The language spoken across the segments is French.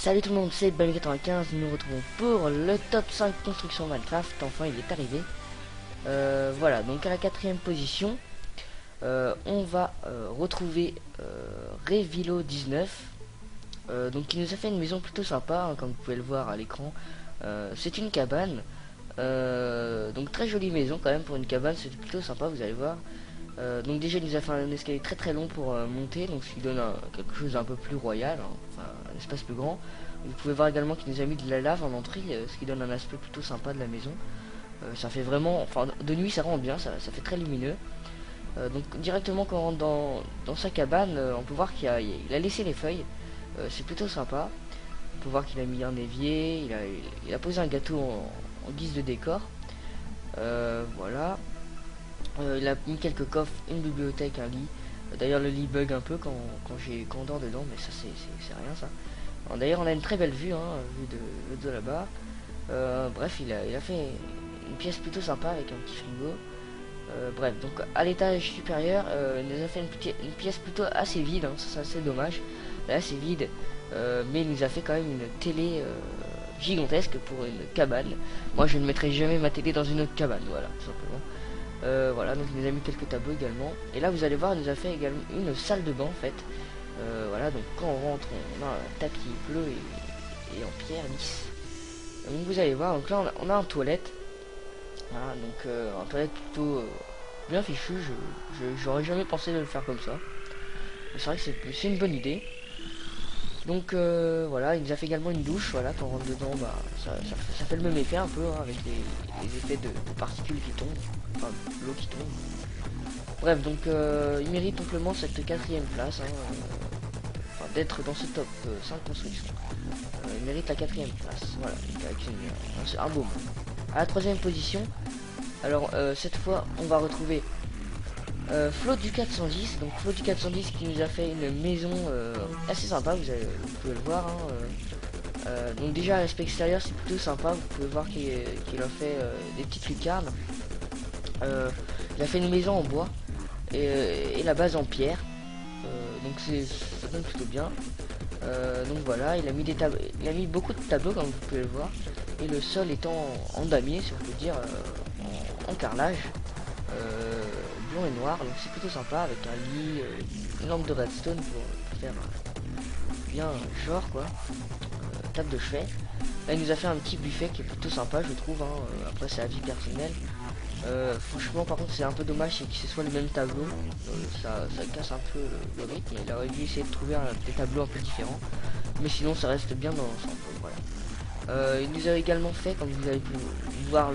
Salut tout le monde, c'est Bami95, nous nous retrouvons pour le top 5 construction Minecraft. Enfin il est arrivé. Voilà, donc à la 4ème position, on va retrouver Revilo19, donc qui nous a fait une maison plutôt sympa, hein, comme vous pouvez le voir à l'écran. C'est une cabane, donc très jolie maison quand même pour une cabane, c'est plutôt sympa, vous allez voir. Donc déjà il nous a fait un escalier très long pour monter, donc ce qui donne quelque chose d'un peu plus royal, hein, enfin un espace plus grand. Vous pouvez voir également qu'il nous a mis de la lave en entrée, ce qui donne un aspect plutôt sympa de la maison. Ça fait vraiment, enfin de nuit ça rend bien, ça fait très lumineux. Donc directement quand on rentre dans sa cabane, on peut voir qu'il a laissé les feuilles, c'est plutôt sympa. On peut voir qu'il a mis un évier, il a posé un gâteau en guise de décor. Voilà. Il a mis quelques coffres, une bibliothèque, un lit. D'ailleurs le lit bug un peu quand on dort dedans, mais ça c'est rien ça. D'ailleurs on a une très belle vue, hein, vue de là-bas. Bref, il a fait une pièce plutôt sympa avec un petit frigo. Bref, donc à l'étage supérieur, il nous a fait une pièce plutôt assez vide, hein, ça c'est assez dommage. Là c'est vide, mais il nous a fait quand même une télé gigantesque pour une cabane. Moi je ne mettrai jamais ma télé dans une autre cabane, voilà, tout simplement. Voilà, donc il nous a mis quelques tableaux également. Et là vous allez voir, il nous a fait également une salle de bain en fait. Voilà, donc quand on rentre, on a un tapis bleu et en pierre lisse. Donc vous allez voir, donc là on a un toilette. Voilà, donc un toilette plutôt bien fichu. J'aurais jamais pensé de le faire comme ça. C'est vrai que c'est une bonne idée. Donc voilà, il nous a fait également une douche. Voilà, quand on rentre dedans, bah, ça fait le même effet un peu, hein, avec les effets de particules qui tombent, enfin l'eau qui tombe. Bref, donc il mérite amplement cette 4ème place, hein, enfin, d'être dans ce top 5 construction. Il mérite la 4ème place, voilà, avec un beau mot. À la 3ème position, alors cette fois on va retrouver Flo du 410, donc Flo du 410 qui nous a fait une maison assez sympa, vous pouvez le voir, hein, donc déjà l'aspect extérieur c'est plutôt sympa, vous pouvez voir qu'il a fait des petites lucarnes. Il a fait une maison en bois et la base en pierre, donc ça donne plutôt bien. Donc voilà, il a mis beaucoup de tableaux comme vous pouvez le voir, et le sol étant en damier, si on peut dire, en carrelage blanc et noir, donc c'est plutôt sympa, avec un lit, une lampe de redstone pour faire bien genre quoi, table de chevet. Là il nous a fait un petit buffet qui est plutôt sympa je trouve, hein. Après c'est à vie personnelle. Franchement par contre c'est un peu dommage c'est que ce soit le même tableau, ça casse un peu le rythme. Il aurait dû essayer de trouver des tableaux un peu différents, mais sinon ça reste bien dans l'ensemble, voilà. Il nous a également fait, comme vous avez pu voir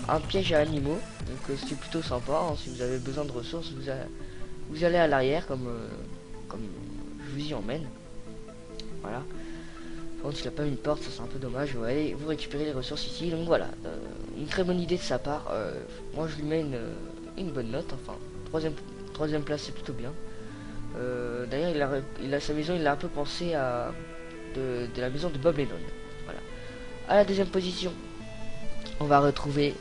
un piège à animaux, donc c'est plutôt sympa, hein. Si vous avez besoin de ressources vous allez à l'arrière comme je vous y emmène, voilà. Par contre il n'a pas mis une porte, ça c'est un peu dommage. Vous allez vous récupérer les ressources ici, donc voilà, une très bonne idée de sa part. Moi je lui mets une bonne note, enfin troisième place c'est plutôt bien. D'ailleurs il a sa maison, il a un peu pensé à de la maison de Bob Lennon, voilà. À la 2ème position on va retrouver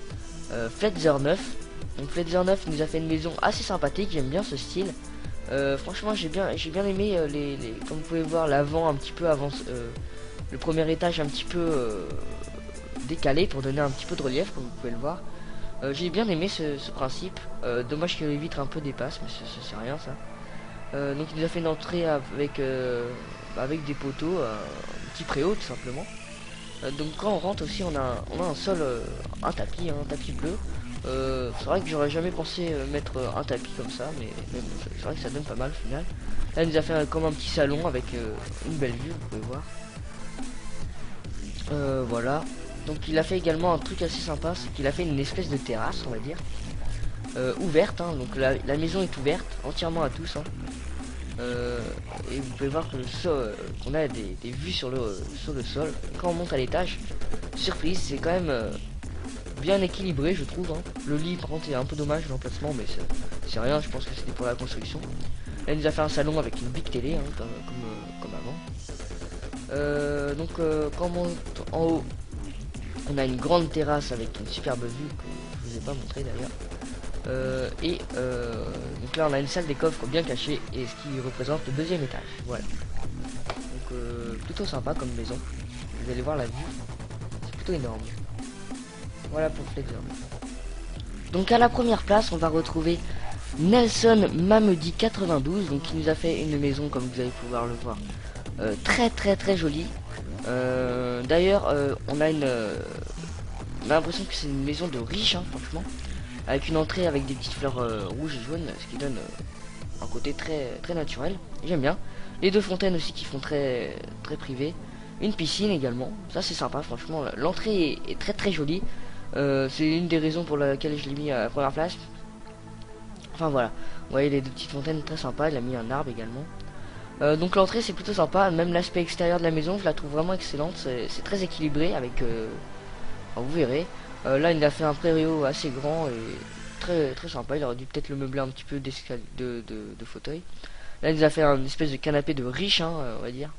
Fletzer9. Donc Fletzer9 nous a fait une maison assez sympathique, j'aime bien ce style. Franchement j'ai bien aimé comme vous pouvez voir l'avant un petit peu avant, le premier étage un petit peu décalé pour donner un petit peu de relief comme vous pouvez le voir. J'ai bien aimé ce principe, dommage que les vitres un peu dépassent, mais c'est rien ça. Donc il nous a fait une entrée avec des poteaux, un petit préau tout simplement. Donc quand on rentre aussi on a un sol, un tapis bleu. C'est vrai que j'aurais jamais pensé mettre un tapis comme ça, mais c'est vrai que ça donne pas mal au final. Là il nous a fait comme un petit salon avec une belle vue, vous pouvez voir. Voilà, donc il a fait également un truc assez sympa, c'est qu'il a fait une espèce de terrasse on va dire, ouverte, hein. Donc la maison est ouverte entièrement à tous, hein. Et vous pouvez voir que qu'on a des vues sur le sol. Et quand on monte à l'étage, surprise, c'est quand même bien équilibré je trouve, hein. Le lit par contre est un peu dommage l'emplacement, mais c'est rien, je pense que c'était pour la construction. Là il nous a fait un salon avec une big télé, hein, comme avant. Donc quand on monte en haut, on a une grande terrasse avec une superbe vue que je vous ai pas montré d'ailleurs. Donc là on a une salle des coffres bien cachée, et ce qui représente le 2ème étage, voilà. Donc plutôt sympa comme maison. Vous allez voir la vue, c'est plutôt énorme. Voilà pour Flexor. Donc à la première place, on va retrouver Nelson Mamedi 92, donc qui nous a fait une maison comme vous allez pouvoir le voir, très jolie. D'ailleurs, on a l'impression que c'est une maison de riche, hein, franchement, avec une entrée avec des petites fleurs rouges et jaunes, ce qui donne un côté très naturel. J'aime bien. Les deux fontaines aussi qui font très privé. Une piscine également, ça c'est sympa, franchement. L'entrée est très jolie. C'est une des raisons pour laquelle je l'ai mis à la première place. Enfin voilà, vous voyez les deux petites fontaines très sympas. Il a mis un arbre également. Donc l'entrée c'est plutôt sympa. Même l'aspect extérieur de la maison, je la trouve vraiment excellente. C'est très équilibré avec. Enfin, vous verrez. Là il a fait un prairie-haut assez grand et très sympa. Il aurait dû peut-être le meubler un petit peu de fauteuil. Là il nous a fait une espèce de canapé de riche, hein, on va dire.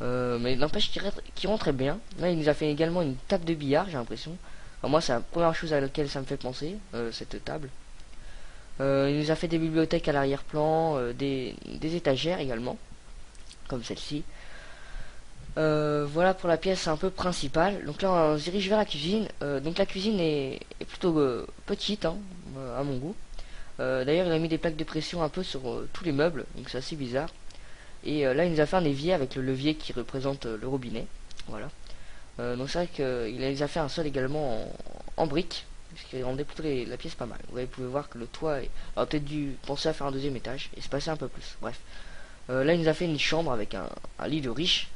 Mais n'empêche qu'il rend très bien. Là il nous a fait également une table de billard, j'ai l'impression. Enfin, moi c'est la première chose à laquelle ça me fait penser, cette table. Il nous a fait des bibliothèques à l'arrière-plan, des étagères également, comme celle-ci. Voilà pour la pièce un peu principale. Donc là on se dirige vers la cuisine. Donc la cuisine est plutôt petite, hein, à mon goût. D'ailleurs il a mis des plaques de pression un peu sur tous les meubles, donc c'est assez bizarre. Et là il nous a fait un évier avec le levier qui représente le robinet. Voilà. Donc c'est vrai qu'il nous a fait un sol également en briques, ce qui rendait plutôt la pièce pas mal. Vous pouvez voir que le toit aurait peut-être dû penser à faire un deuxième étage et se passer un peu plus. Bref. Là il nous a fait une chambre avec un lit de riche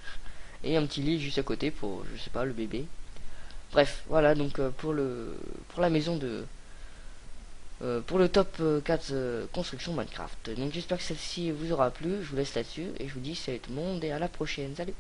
et un petit lit juste à côté pour, je sais pas, le bébé. Bref, voilà donc pour la maison pour le top 4 construction Minecraft. Donc j'espère que celle-ci vous aura plu. Je vous laisse là-dessus et je vous dis salut tout le monde et à la prochaine. Salut.